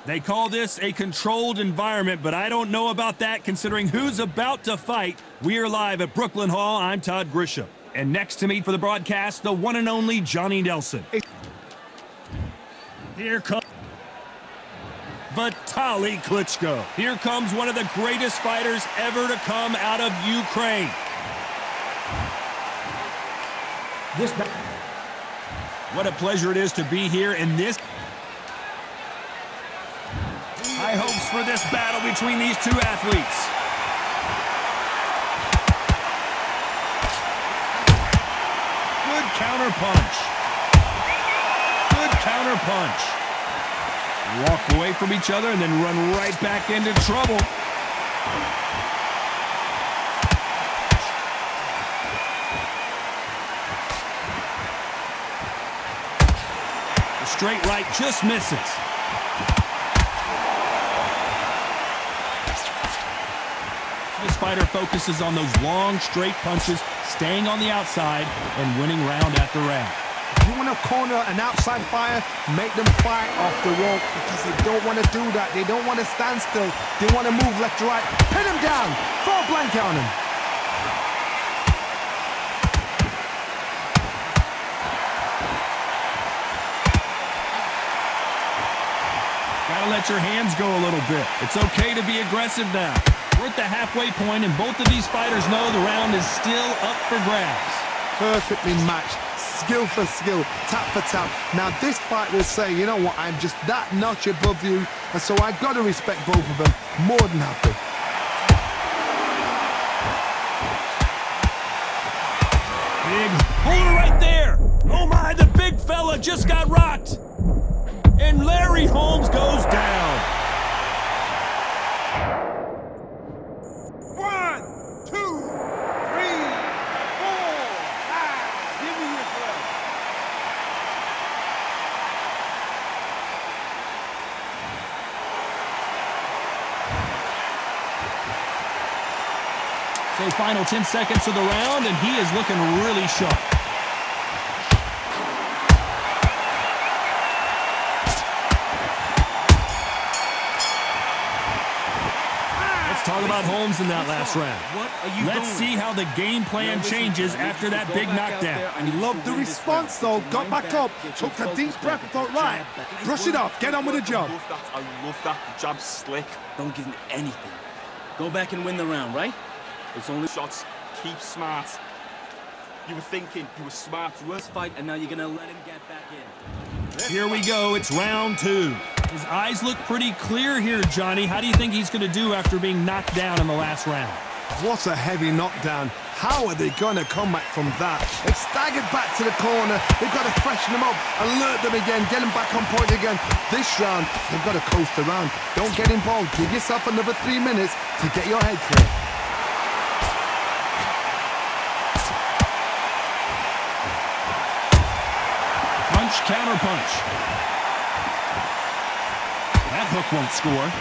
They call this a controlled environment, but I don't know about that considering who's about to fight. We are live at Brooklyn Hall. I'm Todd Grisham. And next to me for the broadcast, the one and only Johnny Nelson. Here comes Vitali Klitschko. Here comes one of the greatest fighters ever to come out of Ukraine. What a pleasure it is to be here in this. High hopes for this battle between these two athletes. Good counter punch. Good counter punch. Walk away from each other and then run right back into trouble. The straight right just misses. This fighter focuses on those long, straight punches, staying on the outside and winning round after round. If you want to corner an outside fighter, make them fight off the rope because they don't want to do that. They don't want to stand still. They want to move left to right. Pin them down. Throw a blanket on them. Gotta let your hands go a little bit. It's okay to be aggressive now. We're at the halfway point, and both of these fighters know the round is still up for grabs. Perfectly matched. Skill for skill, tap for tap. Now this fight will say, you know what, I'm just that notch above you, and so I've got to respect both of them. More than happy. Big holder right there. Oh my, the big fella just got rocked. And Larry Holmes goes down. 1, 2, 3, 4, 5. Give me your blood. So final 10 seconds of the round, and he is looking really sharp. Talk about Holmes in that last round. Let's see how the game plan changes after that big knockdown. I love the response, though. Got back up, took a deep breath and thought, right, brush it off, get on with the job. I love that. The jab's slick. Don't give him anything. Go back and win the round, right? It's only shots. Keep smart. You were thinking, you were smart. You were Fight, and now you're gonna let him get back in. Here we go, it's round 2. His eyes look pretty clear here, Johnny. How do you think he's going to do after being knocked down in the last round? What a heavy knockdown. How are they going to come back from that? They've staggered back to the corner. They've got to freshen them up, alert them again, get them back on point again. This round, they've got to coast around. Don't get involved. Give yourself another 3 minutes to get your head clear. Punch, counter punch. That hook won't score.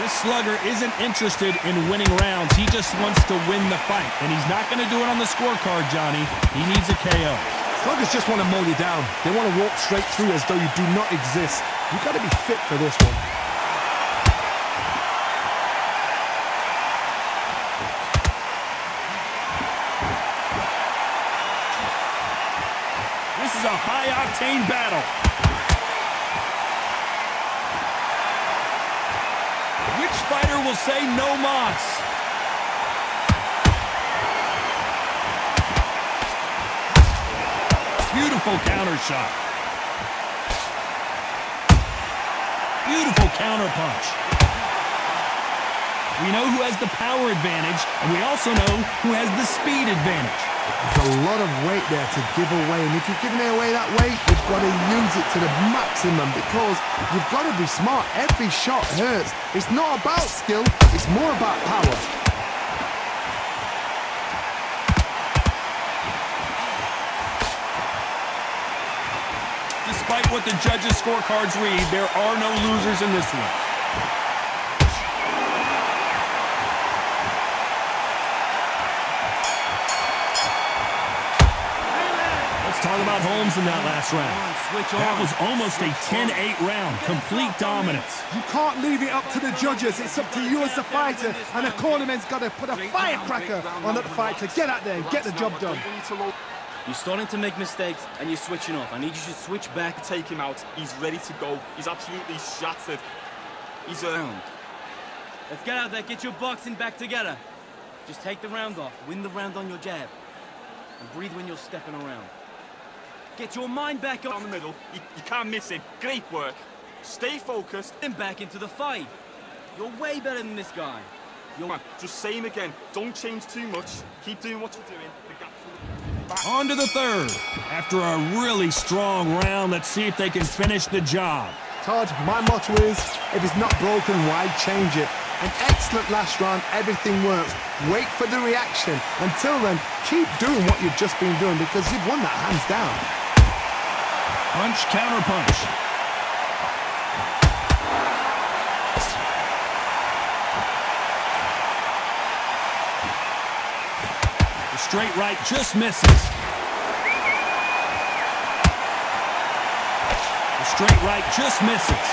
This slugger isn't interested in winning rounds. He just wants to win the fight. And he's not going to do it on the scorecard, Johnny. He needs a KO. Sluggers just want to mow you down. They want to walk straight through as though you do not exist. You've got to be fit for this one. This is a high-octane battle. Which fighter will say no mas? Beautiful counter shot. Beautiful counter punch. We know who has the power advantage, and we also know who has the speed advantage. There's a lot of weight there to give away, and if you're giving it away that way, you've got to use it to the maximum because you've got to be smart. Every shot hurts. It's not about skill, it's more about power. Despite what the judges' scorecards read, there are no losers in this one. Talk about about Holmes in that last round. Switch That on. was almost a 10-8 round. Complete dominance. You can't leave it up to the judges. It's up to you as the fighter. And the cornerman's got to put a firecracker on that fight to get out there and get the job done. You're starting to make mistakes and you're switching off. I need you to switch back. Take him out. He's ready to go. He's absolutely shattered. He's Round. Let's get out there, get your boxing back together. Just take the round off, win the round on your jab. And breathe when you're stepping around. Get your mind back down on the middle. You can't miss him. Great work. Stay focused. and back into the fight. You're way better than this guy. Come on, just say him again. Don't change too much. Keep doing what you're doing. The gap back. On to the third. After a really strong round, let's see if they can finish the job. Todd, my motto is, if it's not broken, why change it? An excellent last round, everything works. Wait for the reaction. Until then, keep doing what you've just been doing because you've won that hands down. Punch, counter punch. The straight right just misses. The straight right just misses.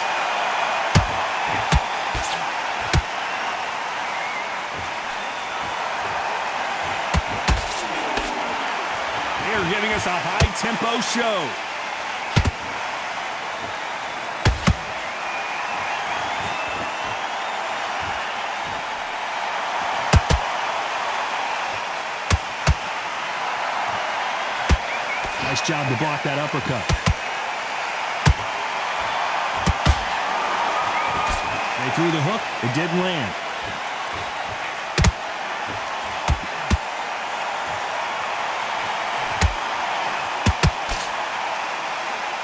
They're giving us a high-tempo show. Nice job to block that uppercut. They threw the hook. It didn't land.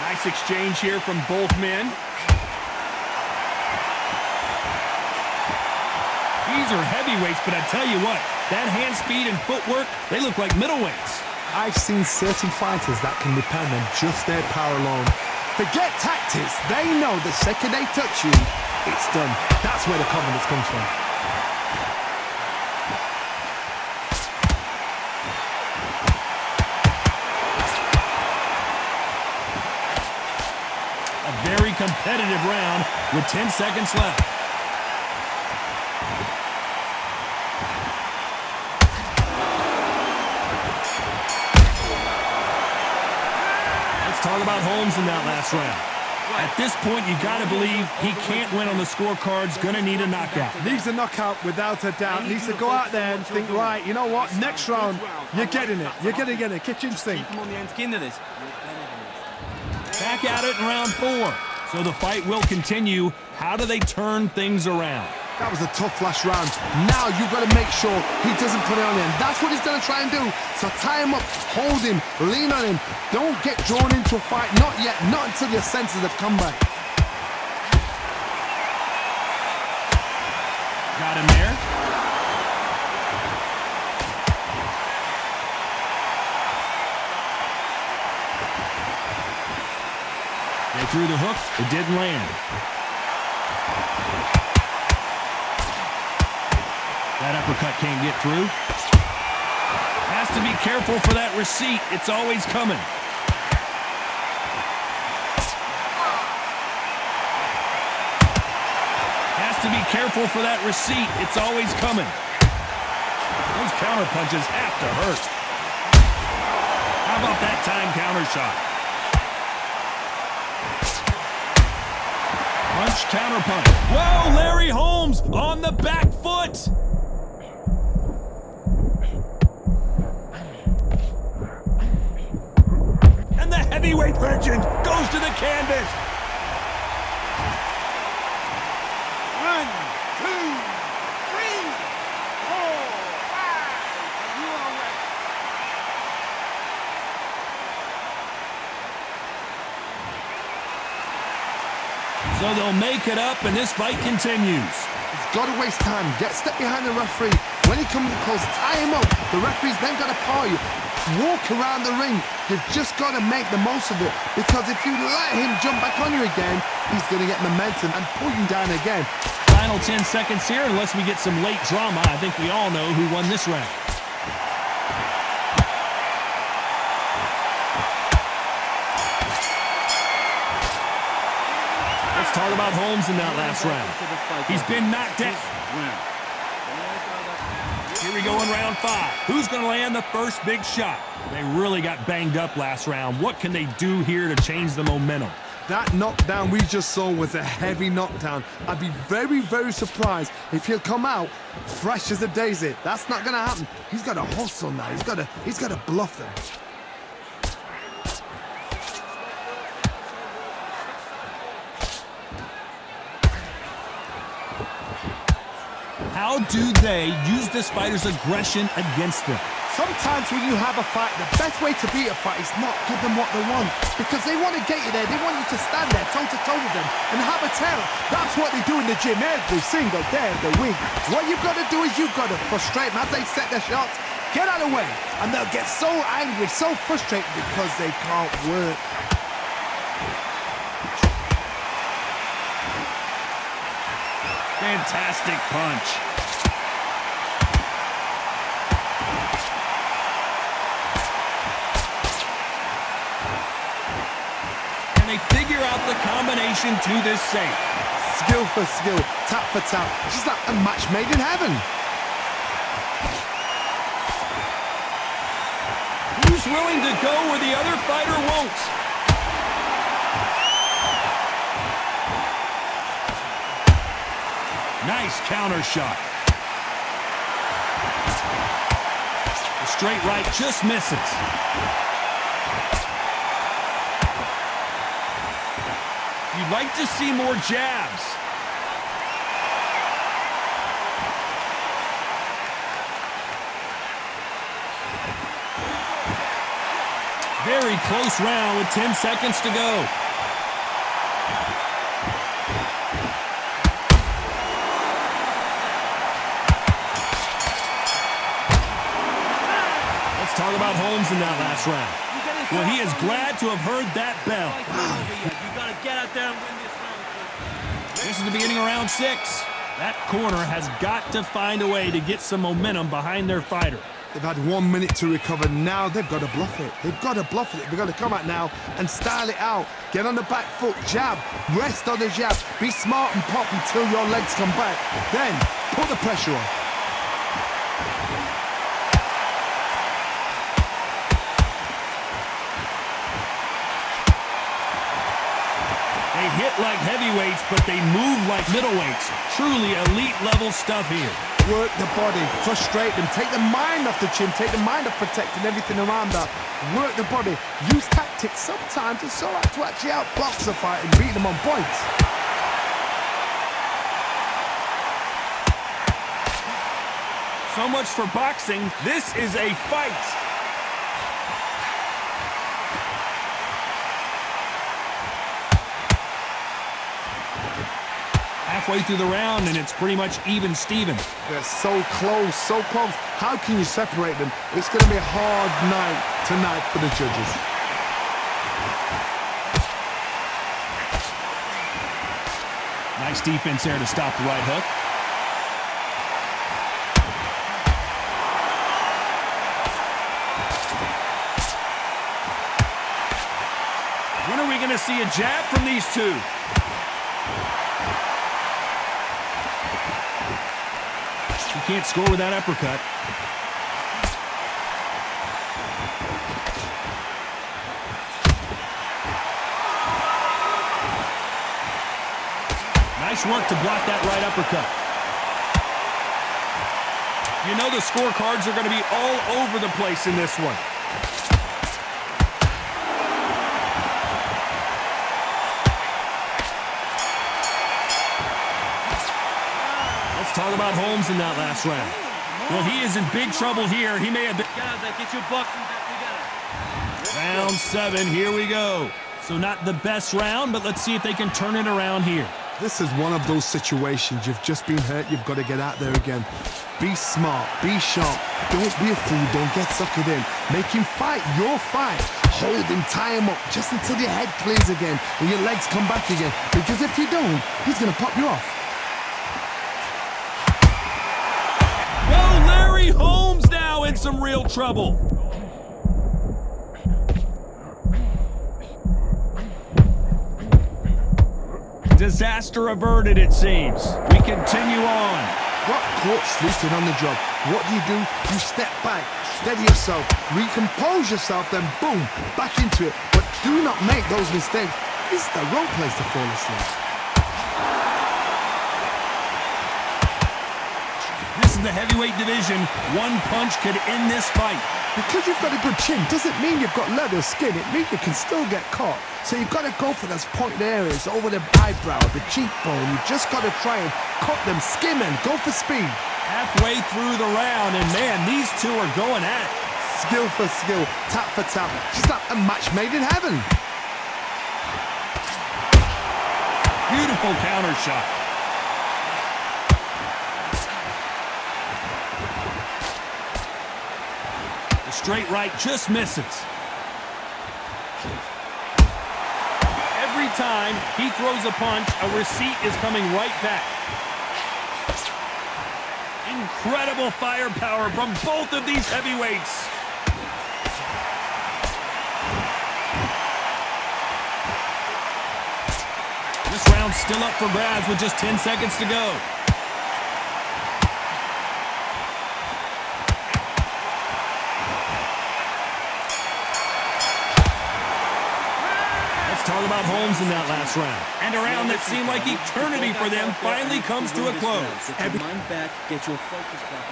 Nice exchange here from both men. These are heavyweights, but I tell you what, that hand speed and footwork, they look like middleweights. I've seen certain fighters that can depend on just their power alone. Forget tactics. They know the second they touch you, it's done. That's where the confidence comes from. A very competitive round with 10 seconds left. Talk about Holmes in that last round. At this point, you got to believe he can't win on the scorecards. Going to need a knockout. Needs a knockout without a doubt. Needs to go out there and think, right, you know what? Next round, you're getting it. You're going to get it. Kitchen sink. Get into this. Back at it in round 4. So the fight will continue. How do they turn things around? That was a tough last round. Now you've got to make sure he doesn't put it on him. That's what he's going to try and do. So tie him up, hold him, lean on him. Don't get drawn into a fight. Not yet. Not until your senses have come back. Got him there. They threw the hook. It didn't land. That uppercut can't get through. Has to be careful for that receipt. It's always coming. Has to be careful for that receipt. It's always coming. Those counter punches have to hurt. How about that time counter shot? Punch, counter punch. Whoa, Larry Holmes on the back foot. And the heavyweight legend goes to the canvas. 1, 2, 3, 4, 5. You are ready. So they'll make it up, and this fight continues. He's got to waste time. Step behind the referee. When he comes close, tie him up. The referee's then got to paw you. Walk around the ring. You've just got to make the most of it. Because if you let him jump back on you again, he's going to get momentum and pull you down again. Final 10 seconds here, unless we get some late drama. I think we all know who won this round. talk about Holmes in that last round. He's been knocked down. Here we go in round 5. Who's going to land the first big shot? They really got banged up last round. What can they do here to change the momentum? That knockdown we just saw was a heavy knockdown. I'd be very, very surprised if he'll come out fresh as a daisy. That's not going to happen. He's got to hustle now. He's got to bluff them. How do they use this fighter's aggression against them? Sometimes when you have a fight, the best way to beat a fight is not give them what they want. Because they want to get you there. They want you to stand there toe-to-toe with them and have a terror. That's what they do in the gym every single day of the week. What you've got to do is you've got to frustrate them as they set their shots. Get out of the way. And they'll get so angry, so frustrated because they can't work. Fantastic punch. And they figure out the combination to this safe. Skill for skill, tap for tap. Just like a match made in heaven. Who's willing to go where the other fighter won't? Nice counter shot. The straight right just misses. You'd like to see more jabs. Very close round with 10 seconds to go. Talk about Holmes in that last round. Well, he is glad to have heard that bell. You gotta get out there and win this round. This is the beginning of round 6. That corner has got to find a way to get some momentum behind their fighter. They've had 1 minute to recover. Now they've got to bluff it. They've got to bluff it. They've got to come out now and style it out. Get on the back foot, jab, rest on the jab. Be smart and pop until your legs come back. Then put the pressure on. They hit like heavyweights, but they move like middleweights. Truly elite level stuff here. Work the body, frustrate them, take the mind off the chin, take the mind off protecting everything around that. Work the body, use tactics. Sometimes it's all right to actually outbox a fight and beat them on points. So much for boxing. This is a fight. Halfway through the round, and it's pretty much even Steven. They're so close, so close. How can you separate them? It's going to be a hard night tonight for the judges. Nice defense there to stop the right hook. When are we going to see a jab from these two? You can't score with that uppercut. Nice work to block that right uppercut. You know the scorecards are going to be all over the place in this one. Talk about Holmes in that last round. Well, he is in big trouble here. He may have been... Get out there, get your boxing back together. Round 7, here we go. So not the best round, but let's see if they can turn it around here. This is one of those situations. You've just been hurt. You've got to get out there again. Be smart. Be sharp. Don't be a fool. Don't get suckered in. Make him fight your fight. Hold him, tie him up, just until your head clears again and your legs come back again. Because if you don't, he's going to pop you off. Holmes now in some real trouble. Disaster averted, it seems. We continue on. Got caught sleeping on the job. What do? You step back, steady yourself, recompose yourself, then boom, back into it. But do not make those mistakes. This is the wrong place to fall asleep. This is the heavyweight division. One punch could end this fight. Because you've got a good chin doesn't mean you've got leather skin. It means you can still get caught. So you've got to go for those pointed areas over the eyebrow, the cheekbone. You've just got to try and cut them, skim and go for speed. Halfway through the round, and man, these two are going at it. Skill for skill, tap for tap. Just like a match made in heaven. Beautiful counter shot. The straight right just misses. Every time he throws a punch, a receipt is coming right back. Incredible firepower from both of these heavyweights. This round's still up for grabs with just 10 seconds to go. Talk about Holmes in that last round. And a round that seemed like eternity for them finally comes to a close. Get your mind back, get your focus back.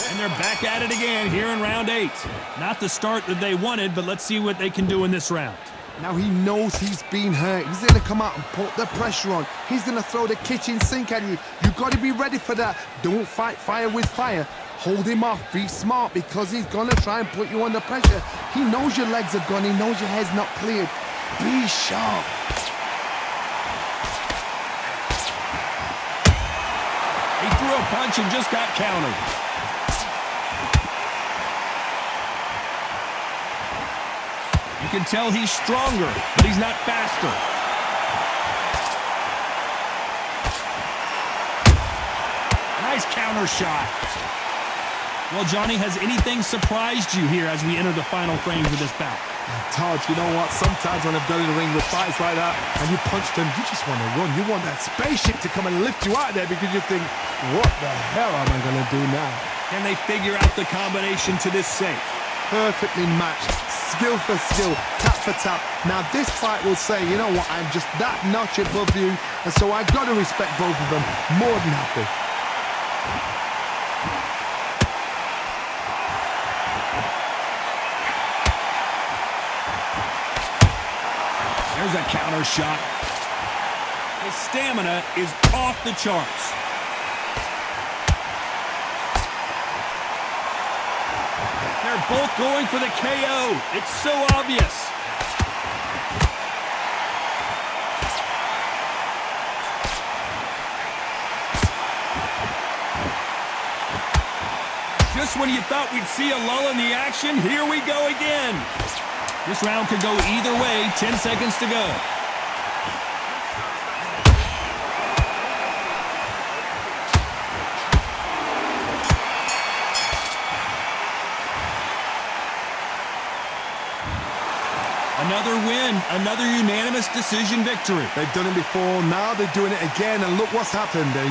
And they're back at it again here in round 8. Not the start that they wanted, but let's see what they can do in this round. Now he knows he's been hurt. He's going to come out and put the pressure on. He's going to throw the kitchen sink at you. You've got to be ready for that. Don't fight fire with fire. Hold him off. Be smart because he's going to try and put you under pressure. He knows your legs are gone. He knows your head's not cleared. Be sharp. He threw a punch and just got countered. You can tell he's stronger, but he's not faster. Nice counter shot. Well, Johnny, has anything surprised you here as we enter the final frames of this bout? Todd, you know what? Sometimes when I've done in the ring with fights like that and you punch them, you just want to run. You want that spaceship to come and lift you out there because you think, what the hell am I going to do now? Can they figure out the combination to this safe? Perfectly matched. Skill for skill, tap for tap. Now this fight will say, you know what, I'm just that notch above you, and so I've got to respect both of them. More than happy. There's a counter shot. His stamina is off the charts. They're both going for the KO. It's so obvious. Just when you thought we'd see a lull in the action, here we go again. This round could go either way. 10 seconds to go. Another win, another unanimous decision victory. They've done it before, now they're doing it again, and look what's happened. They're